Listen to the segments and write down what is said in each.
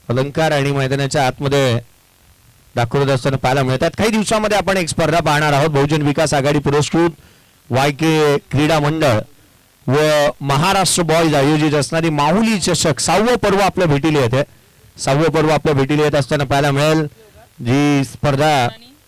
अलंकार आणि मैदानाच्या आतमध्ये दाखवत असताना पाहायला मिळतात. काही दिवसामध्ये आपण एक स्पर्धा पाहणार आहोत. बहुजन विकास आघाडी पुरस्कृत YK क्रीडा मंडळ व महाराष्ट्र बॉयज आयोजित असणारी माहुली चषक 6वं पर्व आपल्या भेटीला येते. 6वं पर्व आपल्या भेटीला येत असताना पाहायला मिळेल जी स्पर्धा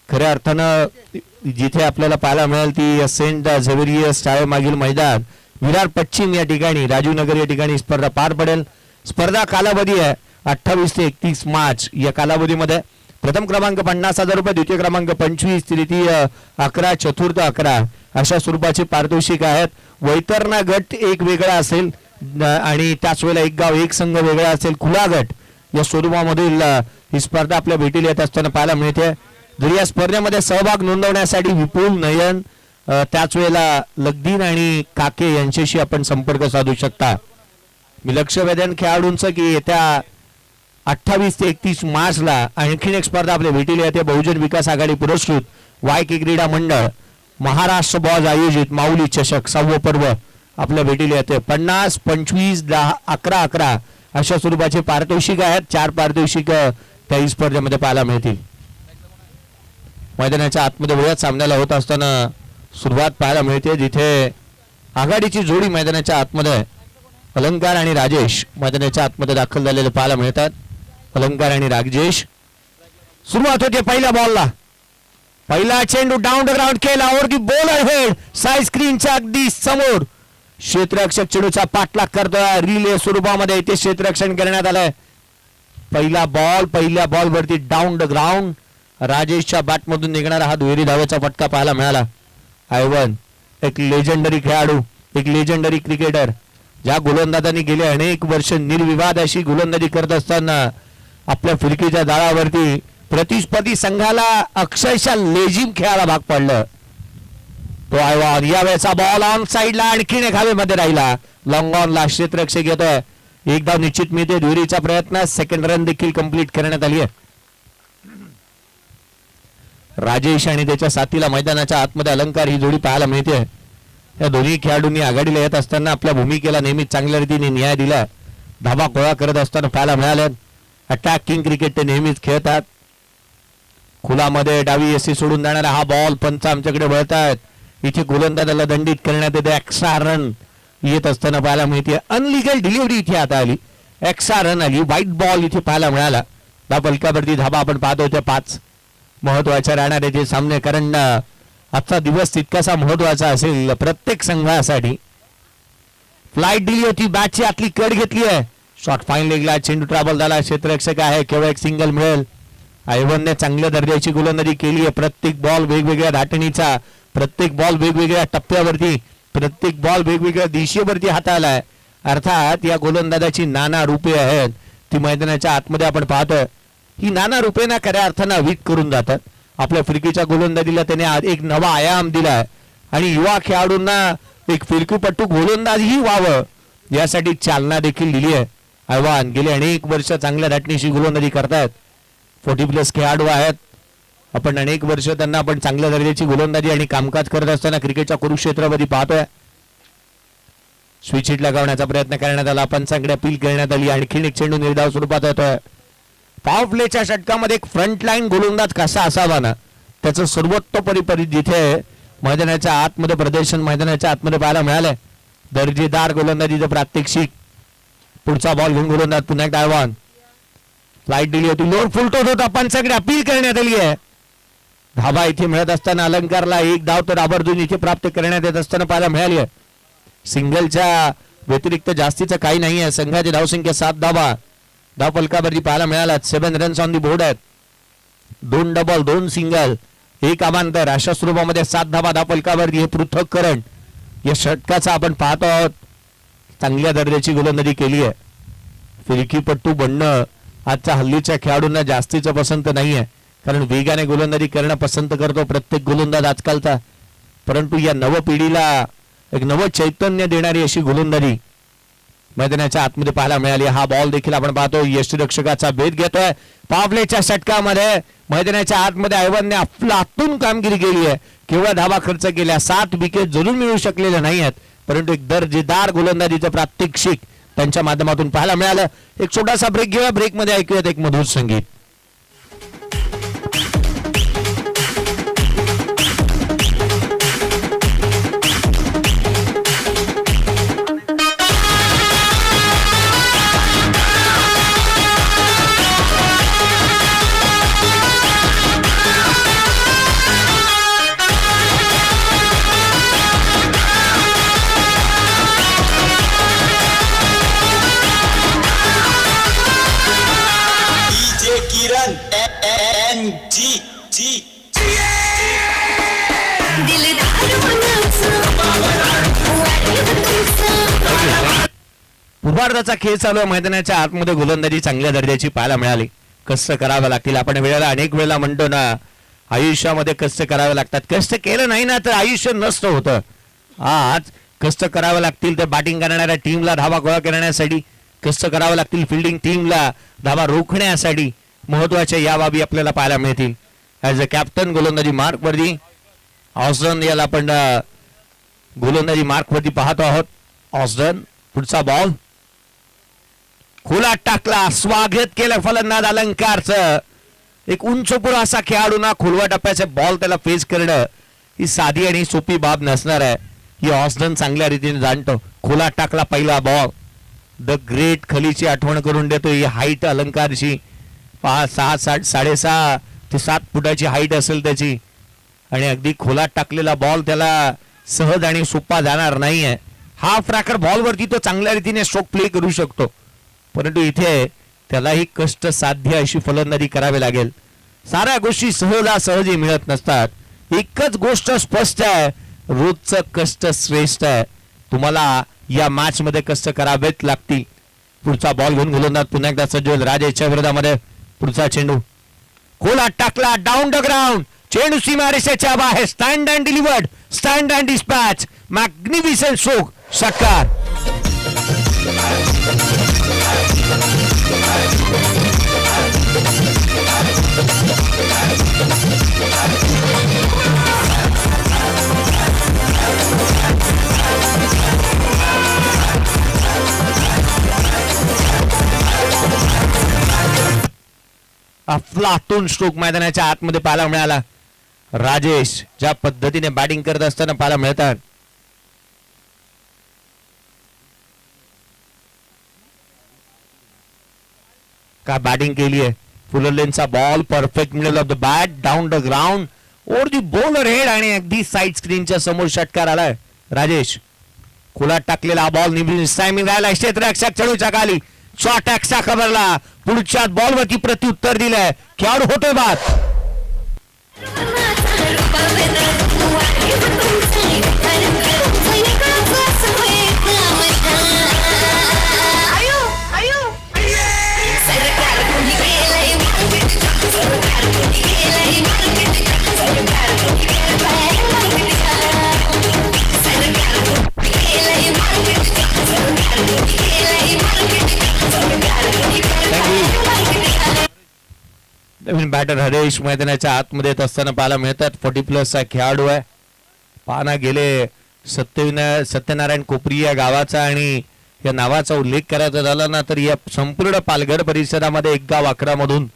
खऱ्या अर्थानं जिथे आपल्याला पाहायला मिळेल ती सेंट झेवियर्स शाळेमागील मैदान विरार पश्चिम या ठिकाणी राजीवनगर या ठिकाणी स्पर्धा पार पडेल. स्पर्धा कालावधी आहे 28 ते 31 मार्च. या कालावधीमध्ये प्रथम क्रमांक 50,000 रुपये, द्वितीय क्रमांक 25, तृतीय 11, चतुर्थ 11 अशा स्वरूपाचे पारितोषिक आहेत. वैतरणा गट एक वेगळा असेल आणि त्याच वेळेला एक गाव एक संघ वेगळा असेल. खुला गट या स्वरूपामधील ही स्पर्धा आपल्या भेटीला येत असताना पाहायला मिळते. जर या स्पर्धेमध्ये सहभाग नोंदवण्यासाठी विपुल, नयन, त्याच वेळेला लग्दीन आणि काके यांच्याशी आपण संपर्क साधू शकता. मी लक्ष वेधन खेळाडूंचं की येत्या 28 ते 31 मार्चला आणखीन एक स्पर्धा आपल्या भेटीला येते. बहुजन विकास आघाडी पुरस्कृत YK क्रीडा मंडळ महाराष्ट्र बॉयज आयोजित माऊली चषक 6वं पर्व आपल्या भेटीला येते. 50, 25, 10, 11, 11 अशा स्वरूपाचे पारितोषिक आहेत. 4 पारितोषिक त्या स्पर्धेमध्ये पाहायला मिळतील. मैदानाच्या आतमध्ये वेळात सामन्याला होत असताना सुरुवात पाहायला मिळते जिथे आघाडीची जोडी मैदानाच्या आतमध्ये अलंकार आणि राजेश मैदानाच्या आतमध्ये दाखल झालेले पाहायला मिळतात. अलंकार आणि राजेश. सुरुवात होते पहिल्या बॉलला. पहिला चेंडू डाऊन द ग्राउंड केला वरती बॉलर हेड साइड स्क्रीनच्या अगदी समोर क्षेत्ररक्षक चेंडूचा पाठलाग करतोय. रिले स्वरूपामध्ये इथे क्षेत्ररक्षण करण्यात आलंय. पहिला बॉल, पहिल्या बॉल वरती डाऊन द ग्राउंड राजेशच्या बॅट मधून निघणारा हा दुहेरी धावेचा फटका पाहायला मिळाला. आयवन एक लेजेंडरी खेळाडू, एक लेजेंडरी क्रिकेटर, ज्या गोलंदाजांनी गेले अनेक वर्ष निर्विवाद अशी गोलंदाजी करत असताना आपल्या फिरकीच्या जाळावरती प्रतिस्पर्धी संघाला अक्षरशः लेझिम खेळायला भाग पडलं. तो आयवन यावेळेचा बॉल ऑन साइडला आणखीन एक हवेमध्ये राहिला. लॉंग ऑनला क्षेत्ररक्षक येतोय. एक धाव निश्चित मिळते. दुहेरीचा प्रयत्न, सेकंड रन देखील कंप्लीट करण्यात आली आहे. राजेश आणि त्याच्या साथीला मैदानाच्या आतमध्ये अलंकार ही जोडी पाहायला मिळते. या दोन्ही खेळाडूंनी आघाडीला येत असताना आपल्या भूमिकेला नेहमीच चांगल्या रीतीने न्याय दिला. धाबा गोळा करत असताना पाहायला मिळाले. अटॅकिंग क्रिकेट ते नेहमीच खेळतात. खुलामध्ये डावी एसी सोडून जाणारा हा बॉल पंच आमच्याकडे वळतायत. इथे गोलंदाजाला दंडित करण्यात येते. एक्स्ट्रा रन येत असताना पाहायला मिळते. अनलिगल डिलिव्हरी इथे आता आली. एक्स्ट्रा रन आली. व्हाईट बॉल इथे पाहायला मिळाला. फलकावरती धाबा आपण पाहतो ते 5 महत्वाच्या राहणारे जे सामने, कारण आजचा दिवस तितकासा महत्वाचा असेल प्रत्येक संघासाठी. फ्लाइट दिली होती, बॅटची आतली कट घेतली आहे. शॉट फाईन लेगला, चेंडू ट्रॅव्हल झाला. क्षेत्ररक्षक आहे, केवळ एक सिंगल मिळेल. आयवनने चांगल्या दर्जाची गोलंदाजी केली आहे. प्रत्येक बॉल वेगवेगळ्या धाटणीचा, प्रत्येक बॉल वेगवेगळ्या टप्प्यावरती, प्रत्येक बॉल वेगवेगळ्या दिशेवरती हाताळलाय. अर्थात या गोलंदाजाची नाना रूपे आहेत ती मैदानाच्या आतमध्ये आपण पाहतोय. ही नाना रूपेना खऱ्या अर्थानं वीक करून जातात. आपल्या फिरकीच्या गोलंदाजीला त्याने एक नवा आयाम दिलाय आणि युवा खेळाडूंना एक फिरकीपट्टू गोलंदाजही व्हावं यासाठी चालना देखील दिली आहे. आव्हान गेले अनेक वर्ष चांगल्या धाटणीशी गोलंदाजी करतायत. 40+ खेळाडू आहेत. आपण अनेक वर्ष त्यांना आपण चांगल्या दर्जाची गोलंदाजी आणि कामकाज करत असताना क्रिकेटच्या कुरुक्षेत्रामध्ये पाहतोय. स्विच हिट लगावण्याचा प्रयत्न करण्यात आला. पंचांकडे अपील करण्यात आली. आणखीन एक चेंडू निर्धाव स्वरूपात येतोय. पॉवर प्लेच्या षटकामध्ये एक फ्रंटलाईन गोलंदाज कसा असावा ना त्याचं सर्वोत्तोपरी जिथे मैदानाच्या आतमध्ये प्रदर्शन मैदानाच्या आतमध्ये पाहायला मिळालंय. दर्जेदार गोलंदाजीचं प्रात्यक्षिक. पुढचा बॉल घेऊन गोलंदाज पुन्हा एक आव्हान. फ्लाइट दिली होती, लोड फुलटोत होता, पंचांकडे अपील करण्यात आली आहे. धाबा इथे मिळत असताना अलंकारला एक धाव तर आवर्जून इथे प्राप्त करण्यात येत असताना पाहायला मिळाली आहे. सिंगलच्या व्यतिरिक्त जास्तीचं काही नाही आहे. संघाची धावसंख्या 7 धावा. धाव फलकावरती पाहायला मिळाला. 7 रन्स ऑन दी बोर्ड आहेत. 2 डबल, 2 सिंगल, 1 अमांतर अशा स्वरूपामध्ये 7 धावा धाव फलकावरती. हे पृथक्करण या षटकाचा आपण पाहतो आहोत. चांगल्या दर्जाची गोलंदाजी केली आहे. फिरकीपट्टू बनणं आजच्या हल्लीच्या खेळाडूंना जास्तीचं पसंत नाही आहे, कारण वेगाने गोलंदाजी करणं पसंत करतो प्रत्येक गोलंदाज आजकालचा. परंतु या नवपिढीला एक नवं चैतन्य देणारी अशी गोलंदाजी मैदानाच्या आतमध्ये पाहायला मिळाली. हा बॉल देखील आपण पाहतो यष्टिरक्षकाचा भेद घेतोय. पावलेच्या षटकामध्ये मैदानाच्या आतमध्ये आयवनने अफलातून कामगिरी केली आहे. केवळ धावा खर्च केल्या. 7 विकेट जरूर मिळू शकलेल्या नाही आहेत, परंतु एक दर्जेदार गोलंदाजीचं प्रात्यक्षिक त्यांच्या माध्यमातून पाहायला मिळालं. एक छोटासा ब्रेक घेऊया. ब्रेकमध्ये ऐकूयात एक मधुर संगीत. पूर्वार्धाचा खेळ चालू आहे. मैदानाच्या आतमध्ये गोलंदाजी चांगल्या दर्जाची पाहायला मिळाली. कष्ट करावे लागतील. आपण अनेक वेळेला म्हणतो ना, आयुष्यामध्ये कष्ट करावे लागतात. कष्ट केलं नाही ना तर आयुष्य नष्ट होतं. आज कष्ट करावे लागतील. तर बॅटिंग करणाऱ्या टीमला धावा गोळा करण्यासाठी कष्ट करावे लागतील. फिल्डिंग टीमला धावा रोखण्यासाठी महत्वाच्या या बाबी आपल्याला पाहायला मिळतील. ॲज अ कॅप्टन गोलंदाजी मार्कवरती ऑस्डन याला आपण गोलंदाजी मार्कवरती पाहतो आहोत. ऑस्डन पुढचा बॉल खुला टाकला. स्वागत केलं फलंदाज अलंकारचं. एक उंचपुर असा खेळाडू ना खोलवा टप्प्याचे बॉल त्याला फेस करणं ही साधी आणि सोपी बाब नसणार आहे. ही ऑस्डन चांगल्या रीतीने जाणतो. खुला टाकला पहिला बॉल. द ग्रेट खलीची आठवण करून देतो. ही हाईट अलंकारची 6.5 ते 7 फुटाची हाईट असेल त्याची. आणि अगदी खोला टाकलेला बॉल त्याला सहज आणि सोपा जाणार नाहीये. हाफ रॅकर बॉलवरती तो चांगल्या रीतीने स्ट्रोक प्ले करू शकतो. परंतु इथे त्यालाही कष्ट साध्य अशी फलंदाजी करावी लागेल. साऱ्या गोष्टी सहजासहजी मिळत नसतात. एकच गोष्ट स्पष्ट आहे, रोजचं कष्ट श्रेष्ठ आहे. तुम्हाला या मॅच मध्ये कष्ट करावेच लागतील. पुढचा बॉल घेऊन गोलंदाज पुन्हा एकदा सज्ज होईल. राजेशच्या विरोधामध्ये पुढचा चेंडू खोला टाकला. Down the ground. चेंडू सीमारेषेच्या बाहेर. Stand and delivered. Stand and dispatch. Magnificent stroke. षटकार. अफलातून स्ट्रोक मैदानाच्या आतमध्ये पाहायला मिळाला. राजेश ज्या पद्धतीने बॅटिंग करत असताना पाहायला मिळतात. का बॅटिंग केली आहे. फुलर लेनचा ball perfect middle of the bat. Down the ground over the bowler head आणि अगदी साइड स्क्रीनच्या समोर षटकार आलाय. राजेश खुला टाकलेला बॉल निवडून टायमिंग राहिला. क्षेत्ररक्षक चढूच्या खाली शॉट एक्सा खबरला. पुढच्या बॉलवरती प्रत्युत्तर दिलंय. खेळाडू होतोय बाद. नवीन बॅटर हरेश मैदानाच्या आतमध्ये येत असताना पाहायला मिळतात. 40+ चा खेळाडू आहे. पाहना गेले सत्यनारायण कोपरी या गावाचा आणि या नावाचा उल्लेख करायचा झाला ना तर या संपूर्ण पालघर परिसरामध्ये 1 गाव 11 मधून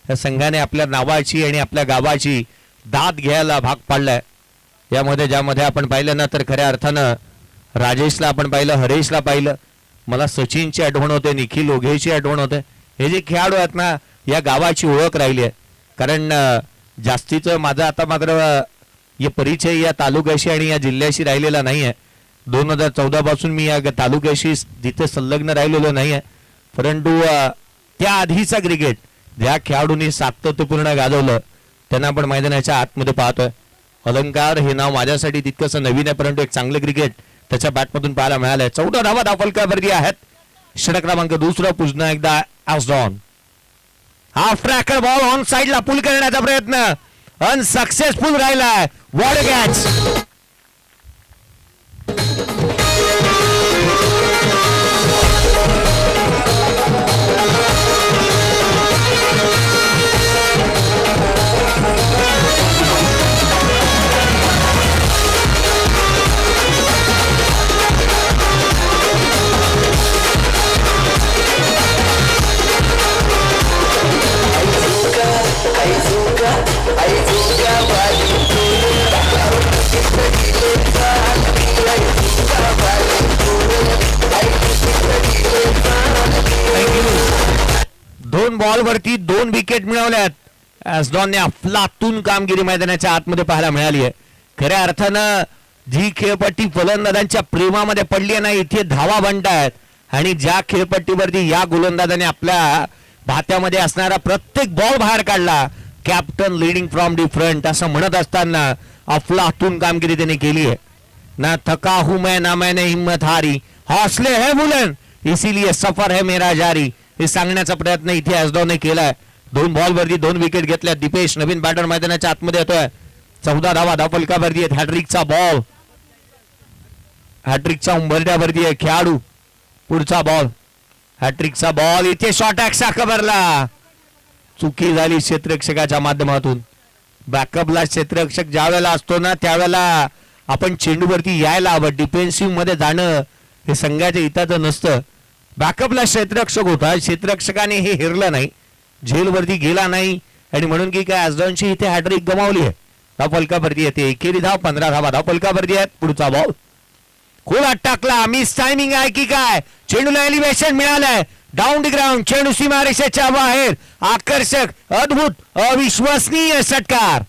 या संघाने आपल्या नावाची आणि आपल्या गावाची दाद घ्यायला भाग पाडलाय. यामध्ये ज्यामध्ये आपण पाहिलं ना तर खऱ्या अर्थानं राजेशला आपण पाहिलं, हरेशला पाहिलं. मला सचिनची आठवण होते, निखिल ओघेची आठवण होते. हे जे खेळाडू आहेत ना या गावाची ओळख राहिली आहे. कारण जास्तीचं माझा आता मात्र या परिचय या तालुक्याशी आणि या जिल्ह्याशी राहिलेला नाही आहे. 2014 पासून मी या तालुक्याशी तिथे संलग्न राहिलेलो नाही आहे. परंतु त्या आधीचा क्रिकेट ज्या खेळाडूंनी सातत्यपूर्ण गाजवलं त्यांना आपण मैदानाच्या आतमध्ये पाहतोय. अलंकार हे नाव माझ्यासाठी तितकंसं नवीन आहे, परंतु एक चांगलं क्रिकेट त्याच्या बॅटमधून पाहायला मिळालंय. 14 धावा दाफलकावरती आहेत. षटक क्रमांक 2 पुन्हा एकदा ऑस्डन. हाफ ट्रॅकर बॉल ऑन साइडला पुल करण्याचा प्रयत्न अनसक्सेसफुल राहिलाय. What a catch. 2 बॉलवरती 2 विकेट मिळवल्यात. ॲस्डॉनने अफलातून कामगिरी मैदानाच्या आतमध्ये पाहायला मिळाली आहे. खऱ्या अर्थानं जी खेळपट्टी फलंदाजांच्या प्रेमामध्ये पडली नाही, इथे धावा बनतायत आणि ज्या खेळपट्टीवरती या गोलंदाजाने आपल्या भात्यामध्ये असणारा प्रत्येक बॉल बाहेर काढला, captain leading from the front असं म्हणत असताना अफलातून कामगिरी त्याने केली आहे. ना थका हूं मैं ना मैंने हिम्मत हारी, हौसले है बुलंद इसीलिए सफर है मेरा जारी, हे सांगण्याचा प्रयत्न इथे ॲस्डॉनने केलाय. 2 बॉलवरती 2 विकेट घेतल्या. दीपेश नवीन बॅटर मैदानाच्या आतमध्ये येतोय. 14 धावा धावफलकावरती आहेत. हॅट्रिकचा बॉल, हॅट्रिकचा उंबरट्यावरती आहे खेळाडू. पुढचा बॉल, हॅट्रिकचा बॉल, इथे शॉर्ट ॲक्सा कव्हरला चुकी झाली क्षेत्ररक्षकाच्या माध्यमातून. बॅकअपला क्षेत्ररक्षक ज्या वेळेला असतो ना त्यावेळेला आपण चेंडूवरती यायला हवं. डिफेन्सिव्ह मध्ये जाणं हे संघाच्या हिताचं नसतं. बॅकअपला क्षेत्ररक्षक होता, क्षेत्ररक्षकाने हे हिरलं नाही, झेलवरती गेला नाही आणि म्हणून की काय ॲस्डॉनची इथे हॅट्रिक गमावली आहे. धावफलकावरती येते एकेरी धाव. 15 धावा धावफलकावरती आहेत. पुढचा बॉल खोला टाकला, मिस टायमिंग आहे की काय, चेंडूला एलिव्हेशन मिळालंय. डाऊन द ग्राउंड, चेंडू सीमारेषेच्या बाहेर. आकर्षक, अद्भुत, अविश्वसनीय षटकार.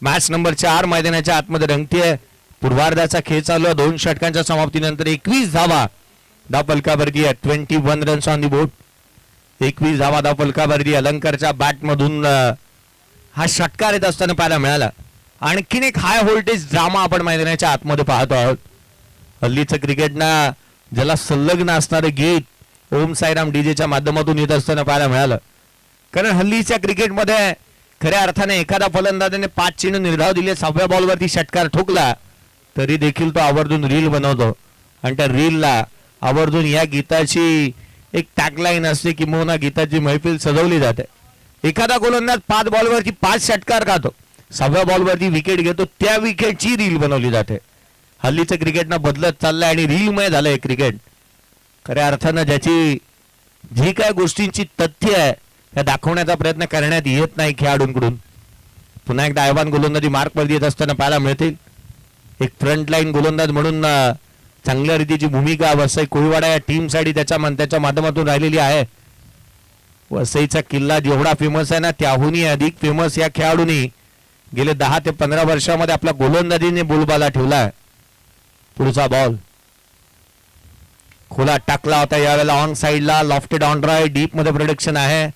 मॅच नंबर 4 मैदानाच्या आतमध्ये रंगतीये. पूर्वार्धाचा खेळ चालू आहे. 2 षटकांच्या समाप्तीनंतर 21 धावा धावफलकावरती आहे. 21 रन्स ऑन दी बोर्ड. 21 धावा धावफलकावरती. अलंकारच्या बॅट मधून हा षटकार येत असताना पाहायला मिळाला. आणखीन एक हाय व्होल्टेज ड्रामा आपण मैदानाच्या आतमध्ये पाहतो आहोत. हल्लीचं क्रिकेटना ज्याला संलग्न असणारे गीत ओम साईराम डीजेच्या माध्यमातून येत असताना पाहायला मिळालं. कारण हल्लीच्या क्रिकेटमध्ये खऱ्या अर्थाने एखादा फलंदाजाने 5 चेंडू निर्धाव दिले, 6व्या बॉलवरती षटकार ठोकला तरी देखील तो आवर्जून रील बनवतो आणि त्या रीलला आवर्जून या गीताची एक टॅगलाईन असते की मोना गीताची महफिल सजवली जाते. एखादा गोलंदाज 5 बॉलवरती 5 षटकार खातो, 6व्या बॉलवरती विकेट घेतो, त्या विकेटची रील बनवली जाते. हल्लीचं क्रिकेटनं बदलत चाललंय आणि रीलमय झालंय क्रिकेट. खऱ्या अर्थानं ज्याची जी काय गोष्टींची तथ्य आहे त्या दाखवण्याचा प्रयत्न करण्यात येत नाही खेळाडूंकडून. पुन्हा एकदा आयवान गोलंदाजी मार्कवरती येत असताना पाहायला मिळतील. एक फ्रंट लाईन गोलंदाज म्हणून चांगल्या रीतीची भूमिका वसई कोळीवाडा या टीमसाठी त्याच्या माध्यमातून राहिलेली आहे. वसईचा किल्ला जेवढा फेमस आहे ना त्याहूनही अधिक फेमस या खेळाडूंनी गेले 10 ते 15 वर्षामध्ये आपल्या गोलंदाजीने बोलबाला ठेवलाय. पुढचा बॉल खोला टाकला होता यावेळेला ऑन साइडला. लॉफ्टेड ऑन ड्राय, डीप मध्ये प्रोडक्शन आहे.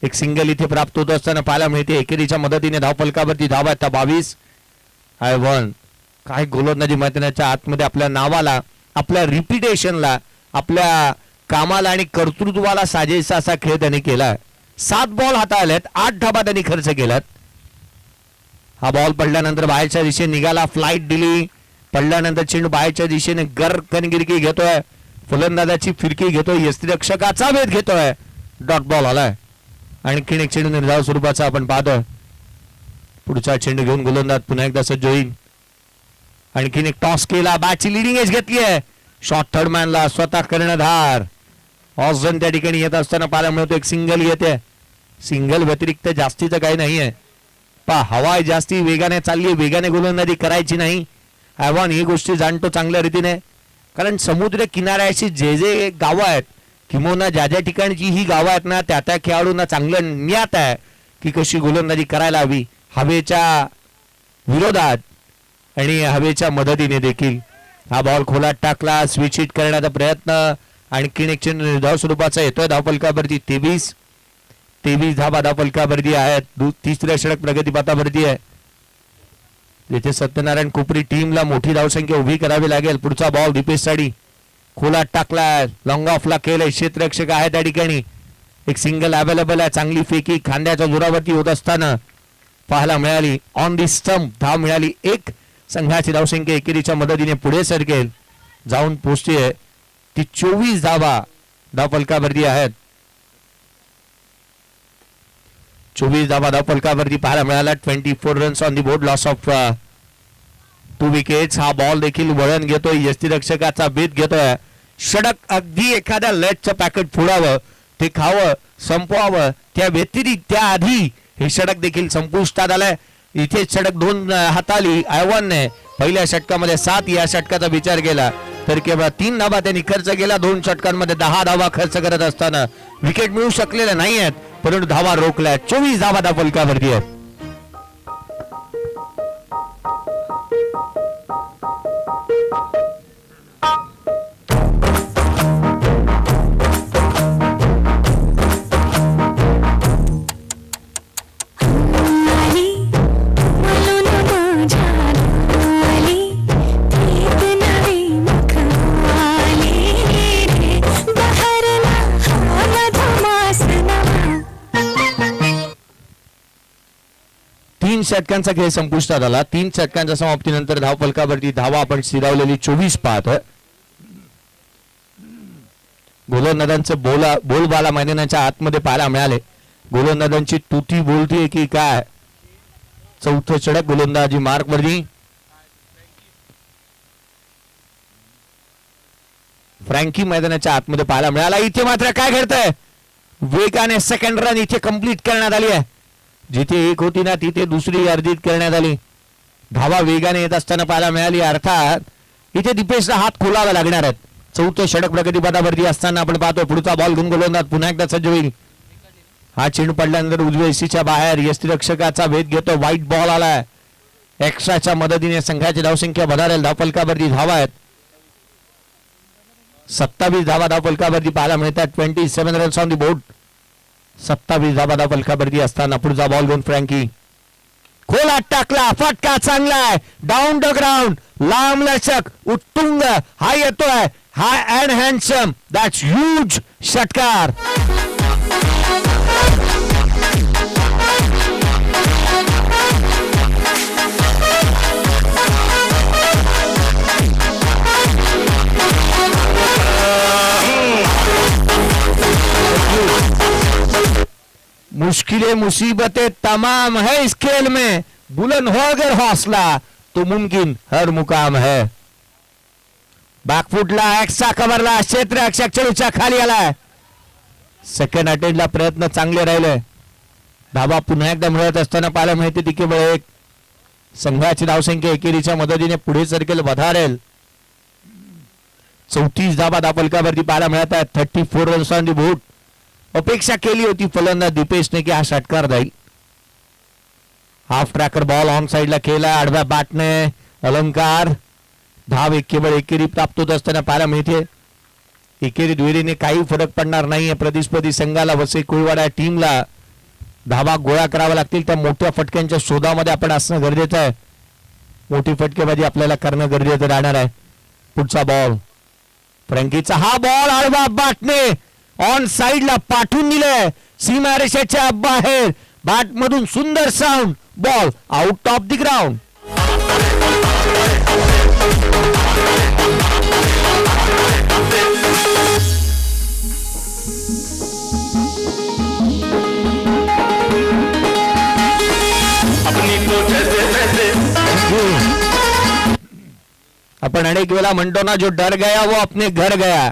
एक सिंगल इथे प्राप्त होत असताना पाहायला मिळते. एकेरीच्या मदतीने धावफलकावरती धावा आहेत 22. I1 काय गोलंदाजी मैदानाच्या आतमध्ये आपल्या नावाला, आपल्या रिपिटेशनला, आपल्या कामाला आणि कर्तृत्वाला साजेसा असा खेळ त्यांनी केला. 7 बॉल हाताळलेत, 8 धावा त्यांनी खर्च केल्यात. हा बॉल पडल्यानंतर बाहेरच्या दिशेने निघाला, फ्लाईट दिली. पडल्यानंतर चेंडू बाहेरच्या दिशेने गरकनगिरकी घेतोय, फलंदाजाची फिरकी घेतोय, यष्टिरक्षकाचा वेध घेतोय. डॉट बॉल आलाय. आणखीन एक चेंडू निर्धाव स्वरूपाचा आपण पाहतोय. पुढचा चेंडू घेऊन गोलंदाज पुन्हा एकदा सज्ज होईल. आणखीन एक टॉस केला, बॅटची लिडिंग एज घेतली आहे. शॉर्ट थर्ड मॅनला स्वतः कर्णधार ऑस्जन त्या ठिकाणी येत असताना पाहायला मिळतो. एक सिंगल येते. सिंगल व्यतिरिक्त जास्तीचं काही नाहीये. हवा जास्ती वेगाने चालली, वेगाने गोलंदाजी करायची नाही. आयवान ही गोष्टी जाणतो चांगल्या रीतीने. कारण समुद्र किनाऱ्याशी जे जे गावं आहेत किंवा ज्या ज्या ठिकाणची ही गावं आहेत ना त्या त्या खेळाडूंना चांगलं ज्ञात आहे की कशी गोलंदाजी करायला हवी हवेच्या विरोधात आणि हवेच्या मदतीने देखील. हा बॉल खोलात टाकला, स्विच हिट करण्याचा प्रयत्न. आणखीन एक चेंडू निर्धाव स्वरूपाचा येतोय धावफलकावरती. 23 धावा धावफलकावरती आहेत. 3ऱ्या षटक प्रगतीपथावरती आहे. जिथे सत्यनारायण कोपरी टीमला मोठी धावसंख्या उभी करावी लागेल. पुढचा बॉल दीपेश साडी खोलात टाकलाय, लॉंग ऑफला केलंय. क्षेत्ररक्षक आहे त्या ठिकाणी. एक सिंगल अवेलेबल आहे. चांगली फेकी खांद्याच्या जोरावरती होत असताना पाहायला मिळाली. ऑन दी स्टंप धाव मिळाली. एक संघाची धावसंख्या एकेरीच्या मदतीने पुढे सरकेल जाऊन पोहोचते ती 24 धावा धावफलकावरती आहेत. 24 धावा धावफलकावरती पाहायला मिळाला. 24 runs on the board, loss of 2 wickets. हा बॉल देखील वळण घेतोय, यष्टीरक्षकाचा भेद घेतोय. षटक अगदी एखाद्या लेटचं पॅकेट फोडावं, ते खावं, संपवावं, त्या व्यतिरिक्त त्याआधी हे षटक देखील संपुष्टात आलंय. इथे षटक 2 हाताळली आयवानने. पहिल्या षटकामध्ये 7, या षटकाचा विचार केला तर केवळ 3 धावा त्यांनी खर्च केला. 2 षटकांमध्ये 10 धावा खर्च करत असताना विकेट मिळू शकलेल्या नाही आहेत, परंतु धावा रोखल्या. 24 धावा धावफलकावरती आहेत. तीन षटकांचा खेळ संपुष्टात आला. 3 षटकांच्या समाप्तीनंतर धावफलकावरती धावा आपण स्थिरावलेली 24 पाहत. गोलंदाजांचे बोलबाला मैदानाच्या आतमध्ये पाहायला मिळाले. गोलंदाजांची तुती बोलतीये की काय. चौथं षटक गोलंदाजी मार्क वरती. फ्रँकी मैदानाच्या आतमध्ये पाहायला मिळाला. इथे मात्र काय घडतंय, वेगाने सेकंड रन इथे कंप्लीट करण्यात आली आहे. जिथे 1 होती ना तिथे दुसरी अर्जित करण्यात आली. धावा वेगाने येत असताना पाहायला मिळाली. अर्थात इथे दीपेशला हात खोलावा लागणार आहेत. चौथं षटक प्रगतीपथावरती असताना आपण पाहतो पुढचा बॉल घेऊन गोलंदाज पुन्हा एकदा सज्ज होईल. हा चेंडू पडल्यानंतर उजव्या एसीच्या बाहेर यष्टीरक्षकाचा भेद घेतो. व्हाईट बॉल आलाय. एक्स्ट्राच्या मदतीने संघाची धावसंख्या भरारेल. धावफलकावरती धावा आहेत 27 धावा धावफलकावरती पाहायला मिळतात. 27 रन्स ऑन दी बोर्ड. 27 धावा धावफलकावरती असताना पुढचा बॉल घेऊन फ्रँकी खोलात टाकला. फटका चांगला आहे. डाऊन द ग्राउंड, लांब लचक, उत्तुंग हा येतोय. हाय अँड हँडसम, दॅट्स ह्यूज षटकार. मुश्किलें मुसीबतें तमाम है इस खेल में, बुलंद हो अगर हौसला तो मुमकिन हर मुकाम है. बॅकफुटला एक्स्ट्रा कव्हरला क्षेत्ररक्षक चेंडूच्या खाली आलाय. सेकंड अटेम्प्टला प्रयत्न चांगले राहिले. धावा पुन्हा एकदा मिळत असताना पाहायला मिळते ती केवळ 1. संघाची धावसंख्या एकेरीच्या मदतीने पुढे सरकेल, वधारेल. 34 धावा धावफलकावरती पाहायला मिळत आहेत. 34 रन्स ऑन दी बोर्ड. अपेक्षा केली होती फलंदाज दीपेशने की हा षटकार जाईल. हाफ ट्रॅकर बॉल ऑन साइडला खेळला. आडव्या बॅटने अलंकार. धाव केवळ एकेरी प्राप्त होत असताना पाहायला मिळते. एकेरी दुहेरीने काही फरक पडणार नाहीये. प्रतिस्पर्धी संघाला वसई कोळीवाडा टीमला धावा गोळा करावा लागतील. त्या मोठ्या फटक्यांच्या शोधामध्ये आपण असणं गरजेचं आहे. मोठी फटकेबाजी आपल्याला करणं गरजेचं राहणार आहे. पुढचा बॉल फ्रँकीचा. हा बॉल आडव्या बॅटने ऑन साइडला पाठवून दिलंय सीमारेषेच्या बाहेर. बॅट मधून सुंदर sound. Ball out of the ground. आपण अनेक वेळा म्हणतो ना, जो डर गया वो अपने घर गया.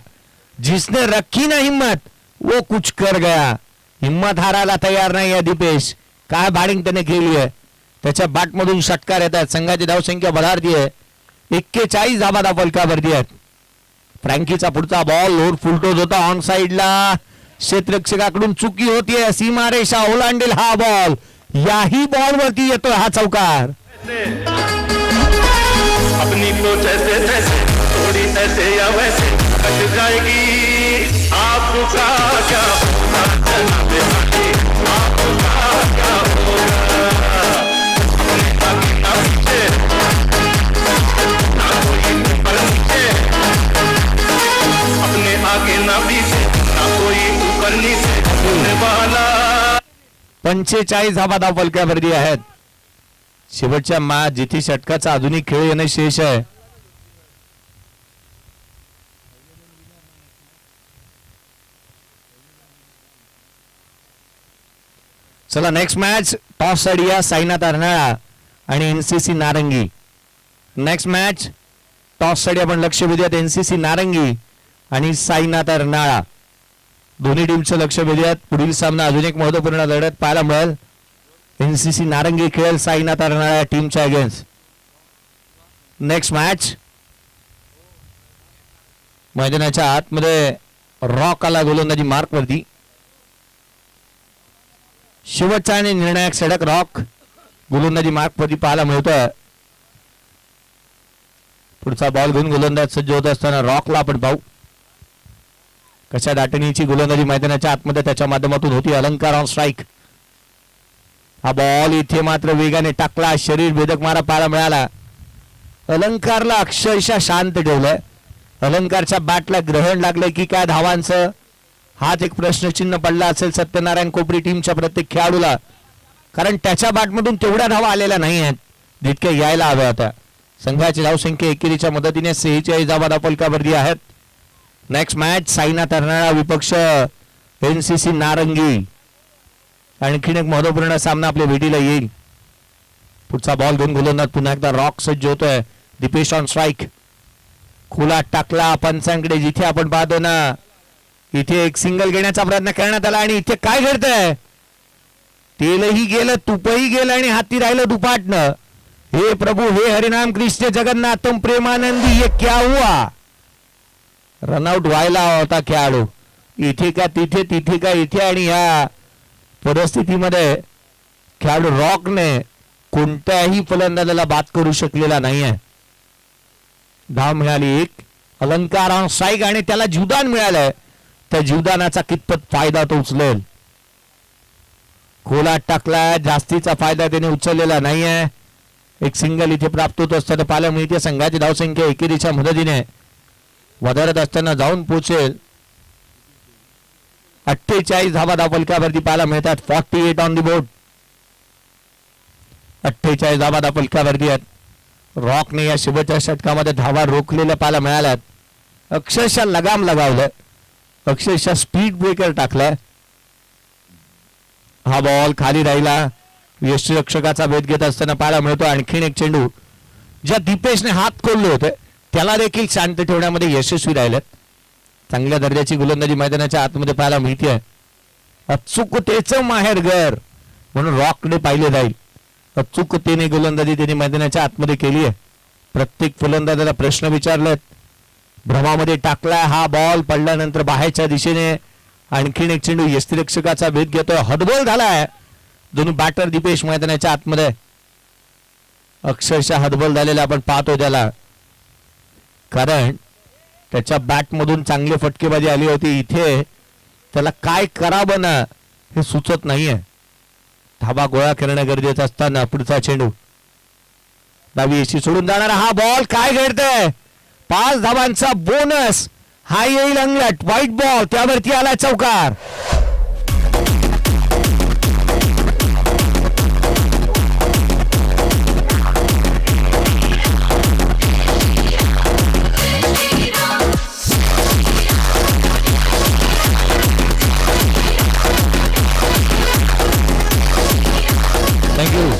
जिसने रखी ना हिम्मत वो कुछ कर गया. हिम्मत हारायला तयार नाही आहे दीपेश. काय बॅटिंग त्याने केली आहे. त्याच्या बॅट मधून षटकार येत आहेत. संघाची धावसंख्या भरती आहे. 41 धावा धावफलकावरती आहेत. फ्रँकीचा पुढचा बॉल लोड फुलटोज होता. ऑन साइडला क्षेत्ररक्षकाकडून चुकी होतीये. सीमारेषा ओलांडेल हा बॉल. याही बॉल वरती येतोय हा चौकार. अपनी सोच ऐसे जैसे थोड़ी ऐसे या वैसे कट जाएगी. आपका क्या होगा जनाबे हाथी, आपका क्या होगा. अपने आगे ना पीछे ना कोई ऊपर नीचे. अपने आगे ना पीछे ना कोई ऊपर नीचे होने वाला. 45 धावा धावफलकावरती आहेत. शेवटच्या जिथे षटकाचा आधुनिक खेळ येणे शेष आहे. चला नेक्स्ट मॅच टॉस साठी या साईनाथ अर्नाळा आणि एनसीसी नारंगी. नेक्स्ट मॅच टॉस साठी आपण लक्ष वेधूयात एनसीसी नारंगी आणि साईनाथ अर्नाळा दोन्ही टीमचं लक्ष वेधूयात. पुढील सामना अजून एक महत्वपूर्ण लढत पाहायला मिळेल. एनसीसी नारंगी खेळेल साईनाथ अर्नाळा टीमच्या अगेन्स्ट. नेक्स्ट मॅच मैदानाच्या आतमध्ये रॉक आला गोलंदाजी मार्क वरती. शेवटचा आणि निर्णायक सडक रॉक गोलंदाजी मार्क वरती पाहायला मिळतोय. पुढचा बॉल घेऊन गोलंदाज सज्ज होत असताना रॉकला आपण पाहू कशा दाटणीची गोलंदाजी मैदानाच्या आतमध्ये त्याच्या माध्यमातून होती. अलंकार ऑन स्ट्राईक. हा बॉल इथे मात्र वेगाने टाकला. शरीर भेदक मारा पाहायला मिळाला. अलंकारला अक्षरशः शांत ठेवलंय. अलंकारच्या बॅटला ग्रहण लागलंय की काय धावांचं हाच एक प्रश्नचिन्ह पडला असेल सत्यनारायण कोपरी टीमच्या प्रत्येक खेळाडूला. कारण त्याच्या बॅटमधून तेवढ्या धावा आलेल्या नाही आहेत जितक्या यायला हव्या होत्या. संघाची धावसंख्या एकेरीच्या मदतीने 46 धावा धापलकावरती आहेत. नेक्स्ट मॅच साईनाथ अर्नाळा विपक्ष एनसीसी नारंगी. आणखीन एक महत्वपूर्ण सामना आपल्या भेटीला येईल. पुढचा बॉल घेऊन गोलंदाज पुन्हा एकदा रॉक सज्ज होतोय. Dipesh on strike. खुला टाकला पंचांकडे. जिथे आपण पाहतो ना इथे एक सिंगल घेण्याचा प्रयत्न करण्यात आला आणि इथे काय घडतंय. तेलही गेलं तुपही गेलं आणि हाती राहिलं दुपाटनं. हे प्रभू हे हरिनाम कृष्ण जगन्नाथम प्रेमानंदी ये क्या हुआ. रनआउट व्हायला होता खेळाडू. इथे का तिथे तिथे का इथे आणि या परिस्थितीमध्ये खेळाडू रॉकने कोणत्याही फलंदाजाला बाद करू शकलेला नाहीये. धाव मिळाली एक. अलंकार ऑन स्ट्राईक आणि त्याला जीवदान मिळालंय. त्या जीवदानाचा कितपत फायदा तो उचलेल. खोला टाकला. जास्तीचा फायदा त्याने उचललेला नाहीये. एक सिंगल इथे प्राप्त होत असताना पाहायला मिळते. संघाची धावसंख्या एकेरीच्या मदतीने वधारत असताना जाऊन पोहोचेल 48 धावा धावफलकावरती पाहायला मिळतात. 48 ऑन दी बोर्ड. 48 धावा धावफलकावरती आहेत. रॉकने या शेवटच्या षटकामध्ये धावा रोखलेल्या पाहायला मिळाल्यात. अक्षरशः लगाम लगावलंय. अक्षरशः स्पीड ब्रेकर टाकलाय. हा बॉल खाली राहिला. यष्टीरक्षकाचा भेद घेत असताना पाहायला मिळतो. आणखीन एक चेंडू ज्या दीपेशने हात खोलले होते त्याला देखील शांत ठेवण्यामध्ये यशस्वी राहिलेत. चांगल्या दर्जाची गोलंदाजी मैदानाच्या आतमध्ये पाहायला मिळते. अचूकतेचं माहेरघर म्हणून रॉकने पाहिले जाईल. अचूकतेने गोलंदाजी त्यांनी मैदानाच्या आतमध्ये केली आहे. प्रत्येक फलंदाजाला प्रश्न विचारलेत. भ्रमामध्ये टाकला. हा बॉल पडल्यानंतर बाहेरच्या दिशेने आणखीन एक चेंडू यष्टीरक्षकाचा भेद घेतोय. हदबोल झालाय. दोन्ही बॅटर दीपेश मैदानाच्या आतमध्ये अक्षरशः हदबोल झालेला आपण पाहतो त्याला. कारण त्याच्या बॅटमधून चांगली फटकेबाजी आली होती. इथे त्याला काय करावं ना हे सुचत नाहीये. धाबा गोळा करणं गरजेचं असताना पुढचा चेंडू डावी एशी सोडून जाणारा हा बॉल काय घडतंय. 5 धावांचा बोनस हा येईल अंगलट. व्हाईट बॉल त्यावरती आला चौकार. थँक्यू.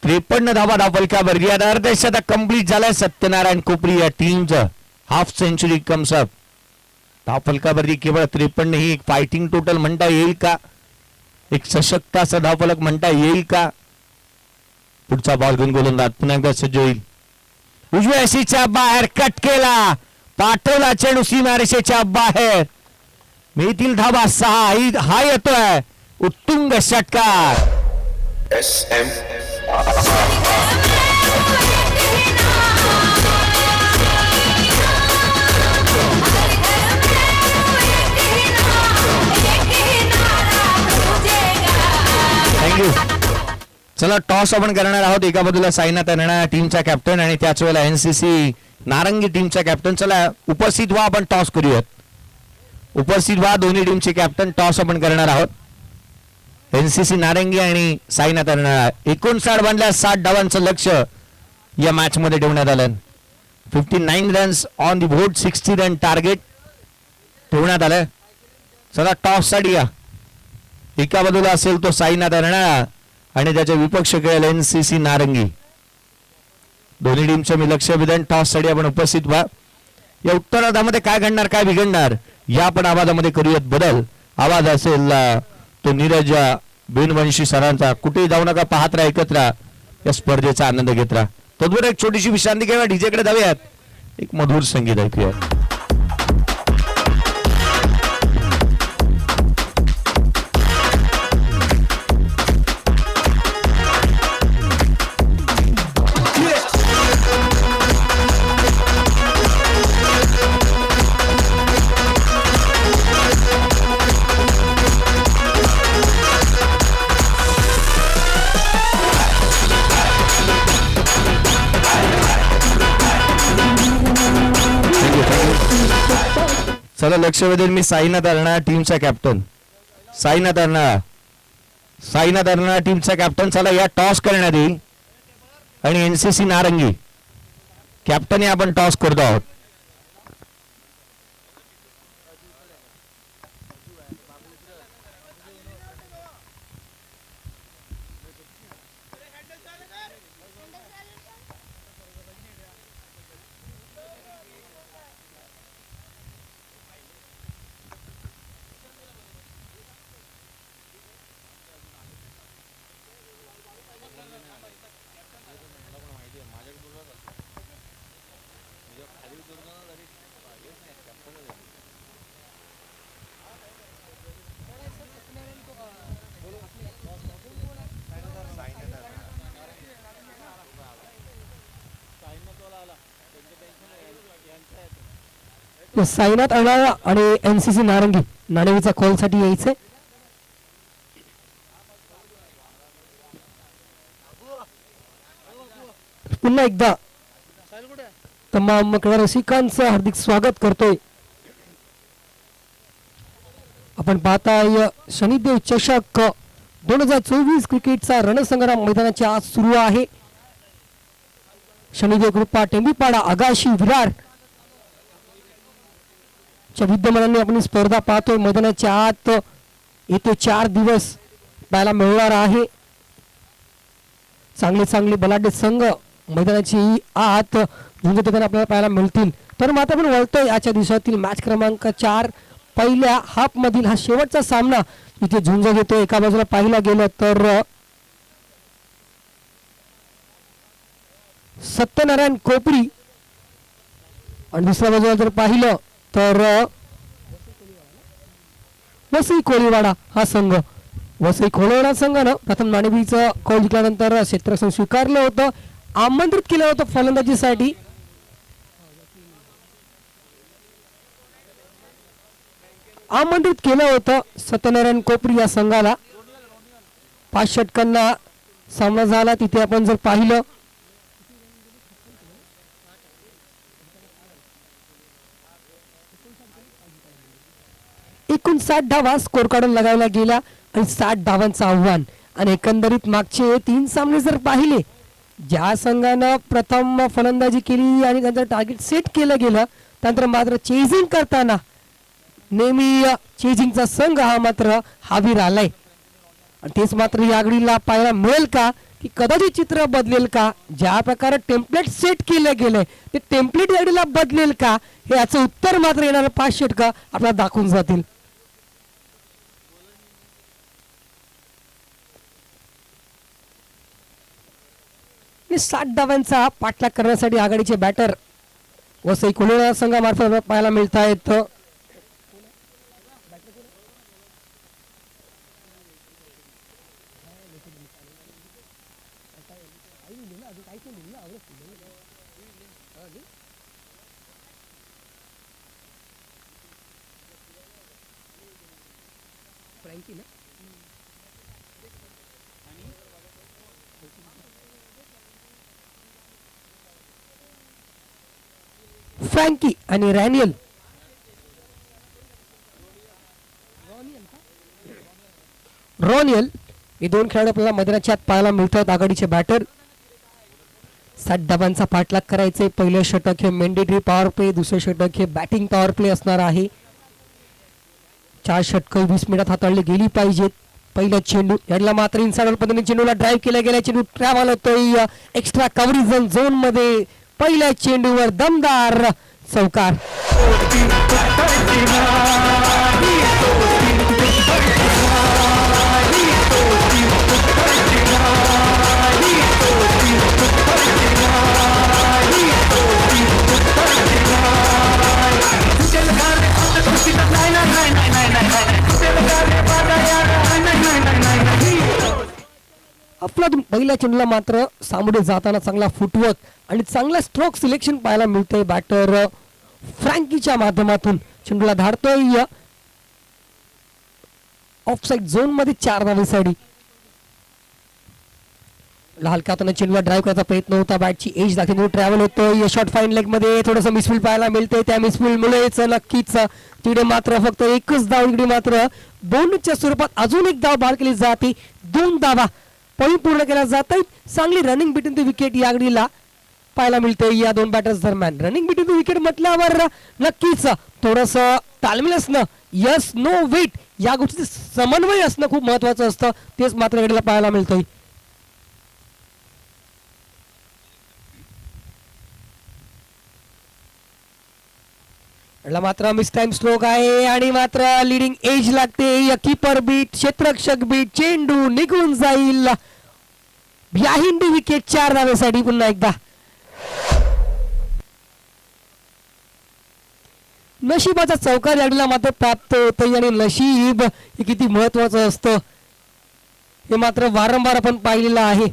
53 धावा धावफलकावर या अर्धशतक कंप्लीट झालाय. सत्यनारायण कोपरी या टीमचं हाफ सेंचुरी कम्स अप. धावफलकावरती केवळ 53 ही एक फायटिंग टोटल म्हणता येईल का. एक सशक्त असा धावफलक म्हणता येईल का. पुढचा बॉल घेऊन गोलंदाज पुन्हा एकदा सज्ज होईल. उजव्या रेषेच्या बाहेर कट केला. पाठवला चेंडू सीमारेषेच्या बाहेर. मिळतील धावा 6. हा येतोय उत्तुंग षटकार. SM thank you. चला टॉस आपण करणार आहोत. एका बाजूला साईनाथ अर्नाळा टीमचा कॅप्टन आणि त्याच वेळेला एनसीसी नारंगी टीमचा कॅप्टन. चला उपस्थित व्हा आपण टॉस करूयात. उपस्थित व्हा दोन्ही टीमचे कॅप्टन. टॉस आपण करणार आहोत. एनसीसी नारंगी आणि साईनाथ अर्नाळा 59 बनल्या. 60 धावांचं लक्ष या मॅच मध्ये ठेवण्यात आलं. 59 runs on the board. 60 run target ठेवण्यात आलं. चला टॉस साठी या. एका बाजूला असेल तो साईनाथ अर्नाळा आणि त्याचे विपक्ष खेळेल NCC नारंगी. दोन्ही टीमचं मी लक्ष विधान टॉस साठी आपण उपस्थित व्हा. या उत्तरार्धामध्ये काय घडणार काय बिघडणार या आपण आवाजामध्ये करूयात बदल. आवाज असेल तो नीरज बेनवंशी सरांचा. कुठेही जाऊ नका, पाहत राहा, ऐकत राहा, या स्पर्धेचा आनंद घेत राहा. तद्वर एक छोटीशी विश्रांती घेऊया. डीजे कडे जाऊयात, एक मधुर संगीत ऐकूयात. चला लक्ष वेधेल मी साईनाथ अर्नाळा टीमचा कॅप्टन. साईनाथ अर्नाळा टीमचा कॅप्टन. चला या टॉस करण्यात येईल आणि NCC नारंगी कॅप्टन आपण टॉस करतो आहोत. साईनाथ अर्नाळा आणि NCC नारंगी नाणेवीचा कॉल साठी यायचे. पुन्हा एकदा तमाम क्रीडा रसिकांचं हार्दिक स्वागत करतोय. आपण पाहताय शनिदेव चषक 2024 क्रिकेटचा रणसंग्राम मैदानाच्या आज सुरू आहे. शनिदेव कृपा टेंबीपाडा आगाशी विरार विद्यमानांनी आपण स्पर्धा पाहतोय. मैदानाच्या आत येते 4 दिवस पाहायला मिळणार आहे. चांगले चांगले बलाढ्य संघ मैदानाची आत झुंज देताना आपल्याला पाहायला मिळतील. तर मात्र आपण वळतोय आजच्या दिवसातील मॅच क्रमांक 4 पहिल्या हाफ मधील हा शेवटचा सामना इथे झुंज घेतोय. एका बाजूला पाहिला गेलं तर सत्यनारायण कोपरी आणि दुसऱ्या बाजूला जर पाहिलं तर वसई कोळीवाडा हा संघ. वसई कोळीवाडा संघानं प्रथम नाणेफेकीचं कौल जिंकल्यानंतर क्षेत्ररक्षण स्वीकारलं होतं, आमंत्रित केलं होतं फलंदाजीसाठी. आमंत्रित केलं होतं सत्यनारायण कोपरी या संघाला. 5 षटकांना सामना झाला. तिथे आपण जर पाहिलं एकूण 60 धावा स्कोर काढून लगावला गेला आणि 60 धावांचं आव्हान. आणि एकंदरीत मागचे 3 सामने जर पाहिले, ज्या संघानं प्रथम फलंदाजी केली आणि त्यांचं टार्गेट सेट केलं गेलं, त्यानंतर मात्र चेजिंग करताना नेहमी चेजिंगचा संघ हा मात्र हावीर आलाय. आणि तेच मात्र या आघाडीला पाहायला मिळेल का, की कदाचित चित्र बदलेल का? ज्या प्रकारे टेम्पलेट सेट केलं गेलंय ते टेम्पलेट या आघाडीला बदलेल का, हे याचं उत्तर मात्र येणारं 5 षटकं आपल्याला दाखवून जातील. 60 धावांचा पाठलाग करण्यासाठी आघाडीचे बॅटर वसई कोळीवाडा संघामार्फत पाहायला मिळत आहेत. फ्रँकी आणि रॅनियल रॉनियल हे 2 खेळाडू आपल्याला मैदानाच्या आत पाहायला मिळतात. आघाडीचे बॅटर 60 धावांचा पाठलाग करायचे. पहिलं षटक हे मॅन्डेटरी पॉवर प्ले, दुसरं षटक हे बॅटिंग पॉवर प्ले असणार आहे. 4 षटकं 20 मिनिटात हाताळली गेली पाहिजेत. पहिला चेंडू याला मात्र इनसाइड पद्धतीने चेंडूला ड्राईव्ह केला गेला. चेंडू ट्रॅव्हल होतोय एक्स्ट्रा कव्हरेज झोन मध्ये. पहिल्या चेंडूवर दमदार चौकार. आपला पहिल्या चेंडूला मात्र सामोरे जाताना चांगला फुटवर्क आणि चांगला स्ट्रोक सिलेक्शन पाहायला मिळतंय बॅटर फ्रँकीच्या माध्यमातून. चेंडूला धाडतोय ऑफसाईड झोन मध्ये 4 धावेसाठी. हलक्या हाताने चेंडूला ड्राईव्ह करायचा प्रयत्न होता. बॅटची एज दाखवून ट्रॅव्हल होतोय शॉर्ट फाईन लेग मध्ये. थोडंसं मिसफील्ड पाहायला मिळतंय. त्या मिसफील्ड मुळेच नक्कीच तिकडे मात्र फक्त एकच धाव. इकडे मात्र 2च्या स्वरूपात अजून एक धाव बाद केली जाते. 2 धावा पॉईंट पूर्ण केल्या जात आहेत. चांगली रनिंग बिटवीन द विकेट या घडीला पाहायला मिळते या 2 बॅटर्स दरम्यान. रनिंग बिटवीन द विकेट म्हटल्यावर नक्कीच थोडस तालमेल असणं, यस नो वेट या गोष्टीचं समन्वय असणं खूप महत्वाचं असतं. तेच मात्र घडीला पाहायला मिळतंय. मात्र मिस टाइम स्ट्रोक आहे आणि मात्र लिडिंग एज लागते. कीपर बीट, क्षेत्ररक्षक बीट, चेंडू निघून जाईल. बिहाइंड विकेट 4 धावेसाठी पुन्हा एकदा. नशिबाचा चौकार याडीला मात्र प्राप्त होतोय आणि नशीब हे किती महत्वाचं असतं हे मात्र वारंवार आपण पाहिलेलं आहे.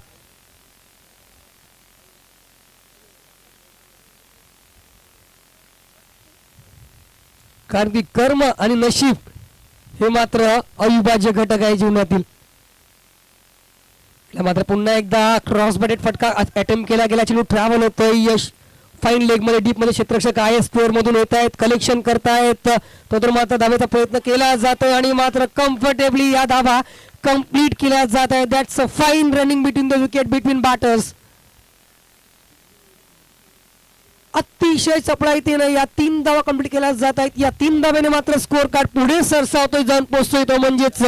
कारण की कर्म आणि नशीब हे मात्र अविभाज्य घटक आहे जीवनातील. मात्र पुन्हा एकदा क्रॉस बॅटेड फटका अटेम्प्ट केला गेला. चेंडू ट्रॅव्हल होतोय. यश फाईन लेग मध्ये डीप मध्ये क्षेत्ररक्षक आहे स्क्वेअर मधून येत आहेत, कलेक्शन करतायत. तो तर मात्र धावेचा प्रयत्न केला जातोय आणि मात्र कम्फर्टेबली या धावा कंप्लीट केल्या जात आहेत. That's a fine running between the wicket between batters. अतिशय चपळाईतीने या 3 धावा कंप्लीट केल्या जात आहेत. या 3 धाव्याने मात्र स्कोअर कार्ड पुढे सरसावतोय, जाऊन पोहोचतोय तो म्हणजेच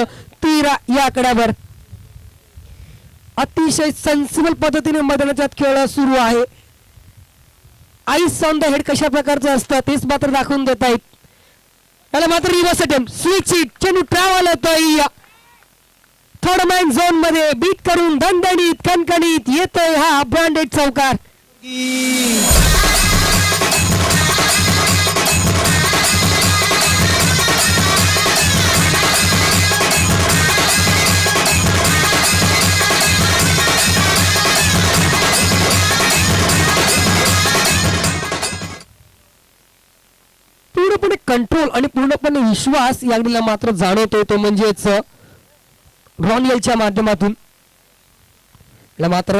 13 या आकड्यावर. अतिशय सेन्सिबल पद्धतीने मैदानाचा खेळ सुरू आहे. आईस ऑन द हेड कशा प्रकारचं असतं तेच मात्र दाखवून देत आहेत. त्याला मात्र रिव्हर्स अटेम्प्ट, स्विच हिट, चेंडू ट्रॅव्हल होतोय थर्ड मॅन झोन मध्ये. बीट करून दणदणीत कणकणीत येतोय हा ब्रँडेड चौकार. पूर्णपणे कंट्रोल आणि पूर्णपणे विश्वास यागडीला मात्र जाणवतोय तो म्हणजेच रॉनियलच्या माध्यमातून. मात्र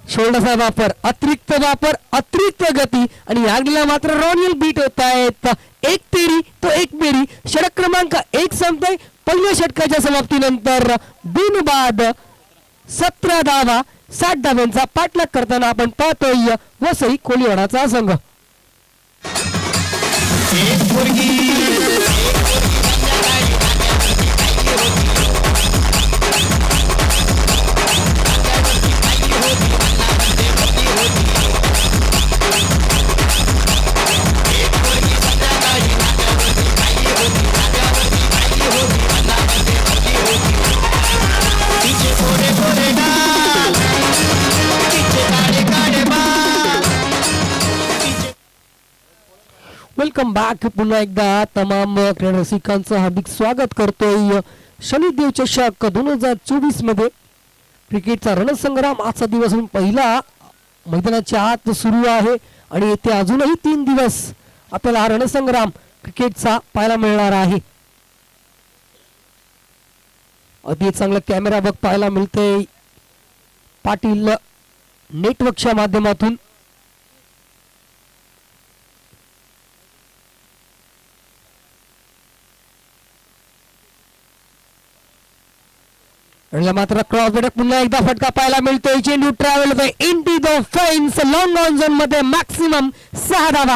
शोल्डरचा वापर, अतिरिक्त वापर, अतिरिक्त गती आणि यागडीला मात्र रॉनियल बीट होत आहेत. 1 तेरी तो 1 बेरी. षटक क्रमांक 1 संपतोय. पहिल्या षटकाच्या समाप्तीनंतर बिनबाद 17 धावा 60 धाव्यांचा पाठलाग करताना आपण पाहतोय वसई कोलीवाडाचा संघ. Welcome back. पुन्हा एकदा तमाम क्रीडा रसिकांचं हार्दिक स्वागत करतोय शनिदेव चषक 2024 मध्ये. क्रिकेटचा रणसंग्राम आजचा दिवस म्हणून पहिला मैदानाच्या आत सुरू आहे आणि येथे अजूनही 3 दिवस आपल्याला हा रणसंग्राम क्रिकेटचा पाहायला मिळणार आहे. अति चांगला कॅमेरा बघ पाहायला मिळते पाटील नेटवर्कच्या माध्यमातून. मात्र क्रॉस बॅट पुन्हा एकदा फटका पाहायला मिळतोय. चेंडू ट्रॅव्हल होतोय into the fence. Long on झोन मध्ये मॅक्सिमम 6 धावा.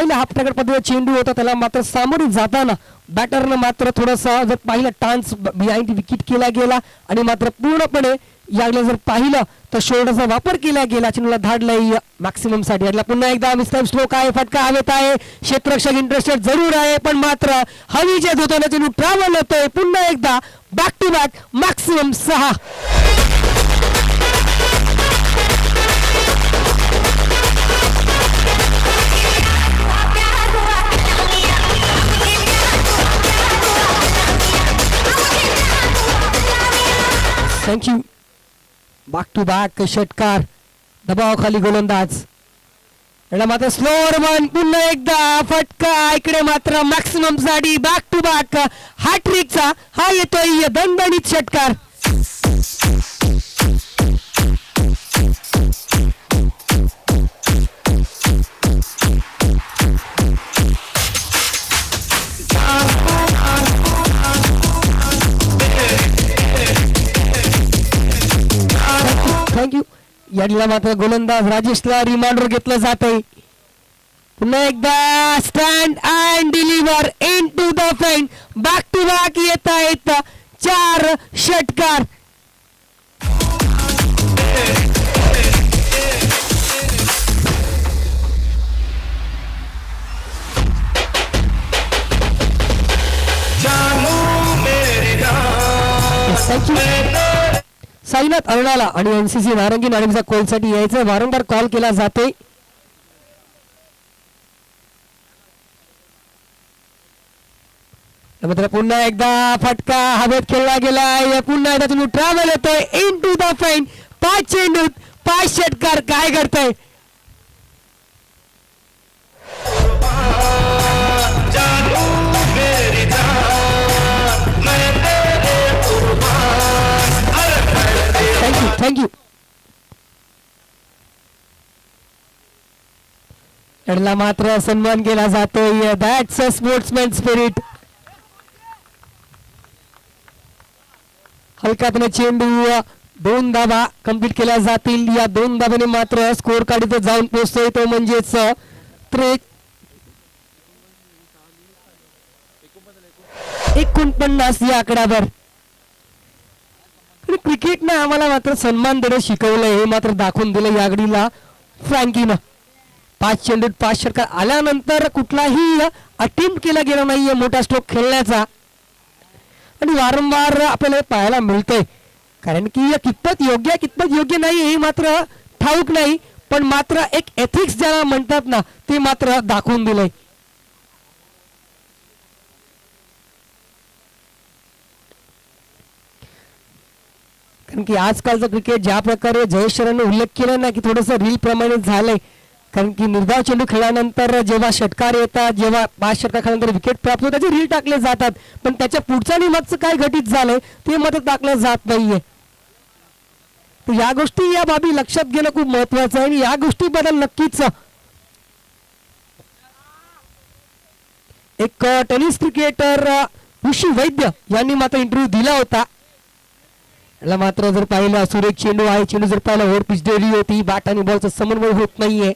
पाहिलं हाफ टार्गेट पद्धतीचा चेंडू होता, त्याला मात्र सामोरे जाताना बॅटरनं मात्र थोडासा जर पाहिलं टान्स बिहाइंड विकेट केला गेला आणि मात्र पूर्णपणे याकडे जर पाहिलं तर शोल्डरचा वापर केला गेला, चेंडूला धाडलाय मॅक्सिमम साठी. यातला पुन्हा एकदा मिस्टर स्ट्रोक आहे, फटका हवेत आहे, क्षेत्ररक्षक इंटरेस्टेड जरूर आहे, पण मात्र हवीच्या धोताना चेंडू ट्रॅव्हल होतोय. पुन्हा एकदा back to back maximum 6. Thank you. Back to back षटकार, दबावाखाली गोलंदाज. याला मात्र स्लोअर वन, पुन्हा एकदा फटका, इकडे मात्र मॅक्सिमम साठी बॅक टू बॅक हॅट्रिकचा हा येतोय दणदणीत षटकार. थँक्यू. याला मात्र गोलंदाज राजेशला रिमाइंडर घेतलं जात आहे. पुन्हा एकदा stand and deliver in to the fence. Back to back येत आहेत 4 षटकार. साईनाथ अरुणाला आणि एनसीसी नारंगी नाणेफेक कॉलसाठी यायचं वारंवार कॉल केला जाते. मात्र पुन्हा एकदा फटका हवेत खेळला गेलाय, पुन्हा एकदा तुम्ही ट्रॅव्हल येतोय इन टू द फेंट. 5 चेंडूत 5 षटकार. काय करताय? थँक्यू. याला मात्र सन्मान केला जातोय. That's a sportsman spirit. हलकापणे चेंडू 2 धावा कंप्लीट केल्या जातील. या 2 धाब्याने मात्र स्कोर कार्ड इथे जाऊन पोहोचतोय, तो म्हणजेच 49 या आकड्यावर. क्रिकेटने आम्हाला मात्र सन्मान देणं शिकवलंय, हे मात्र दाखवून दिलं या आघाडीला फ्रँकीनं. 5 चेंडूत 5 षटकार आल्यानंतर कुठलाही अटेम्प्ट केला गेला नाहीये मोठा स्ट्रोक खेळण्याचा, आणि वारंवार आपल्याला पाहायला मिळतंय. कारण की कितपत योग्य कितपत योग्य नाही हे मात्र ठाऊक नाही, पण मात्र एक एथिक्स ज्याला म्हणतात ना ते मात्र दाखवून दिलंय. कारण की आजकालचं क्रिकेट ज्या प्रकारे जयेश शरनने उल्लेख केला ना की थोडंसं रील प्रमाणे झालंय. कारण की निर्धाव चेंडू खेळल्यानंतर जेव्हा षटकार येतात, जेव्हा 5 षटकार खेळल्यानंतर विकेट प्राप्त होतात, त्याचे रील टाकले जातात, पण त्याच्या पुढच्या आणि मागचं काय घटित झालंय ते मात्र टाकलं जात नाहीये. तर या गोष्टी, या बाबी लक्षात घेणं खूप महत्वाचं आहे. आणि या गोष्टीबद्दल नक्कीच एक टेनिस क्रिकेटर ऋषी वैद्य यांनी मात्र इंटरव्ह्यू दिला होता. याला मात्र जर पाहिलं सुरेख चेंडू आहे, चेंडू जर पाहिलं ओव्हर पिच डेली होती, बॅट आणि बॉलचा समन्वय होत नाहीये.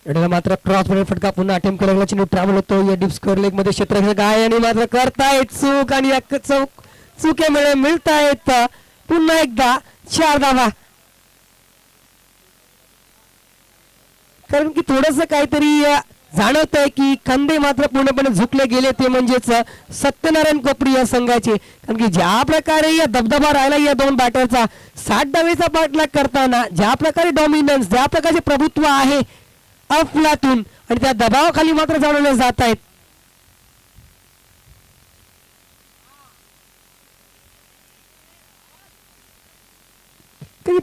याला मात्र क्रॉस मध्ये फटका, पुन्हा अटेम्प्ट केला गेला, चेंडू ट्रॅव्हल होतो या डीप स्कोअर लेग मध्ये. क्षेत्ररक्षक आहे आणि मात्र करतायत चूक, आणि चुकीमुळे मिळतायत पुन्हा एकदा 4 धावा. कारण की थोडस काहीतरी जाणवत आहे की खांदे मात्र पूर्णपणे झुकले गेले, ते म्हणजेच सत्यनारायण कोपरी या संघाचे. कारण की ज्या प्रकारे या दबदबा राहिला या 2 बॅटरचा 60 डावेचा पाठलाग करताना, ज्या प्रकारे डॉमिनन्स, ज्या प्रकारचे प्रभुत्व आहे अफलातून, आणि त्या दबावाखाली मात्र जाणवले जात आहेत.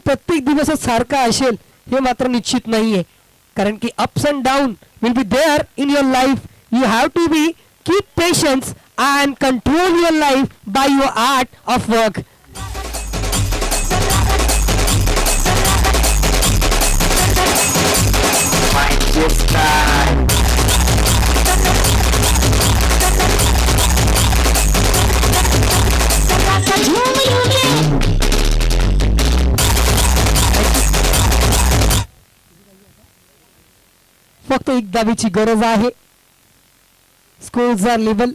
प्रत्येक दिवस सारखा असेल हे मात्र निश्चित नाहीये. कारण की ups and down will be there in your life. You have to be keep patience and control your life by your art of work. फक्त एक धावेची गरज आहे. Score level.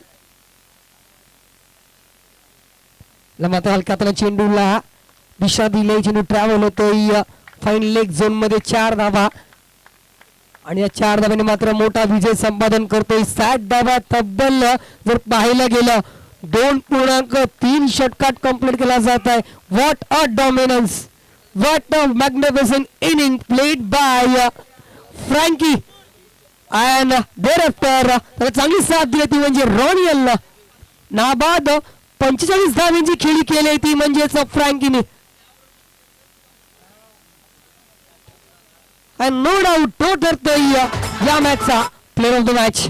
मात्र हलकातला चेंडूला दिशा दिली, चेंडू ट्रॅव्हल होतोय फाईन लेग झोन मध्ये. 4 धावा आणि या 4 धाव्याने मात्र मोठा विजय संपादन करतोय. 60 धावा तब्बल जर पाहायला गेलं 2.3 षटकात कंप्लीट केला जात आहे. What a dominance, what a magnificent inning played by Frankie. And thereafter त्याला चांगली साथ दिली ती म्हणजे रॉनियल. नाबाद 45 धावांची खेळी केली ती म्हणजेच फ्रँकीने. नो डाऊट तो ठरतोय या मॅचचा प्लेअर ऑफ द मॅच.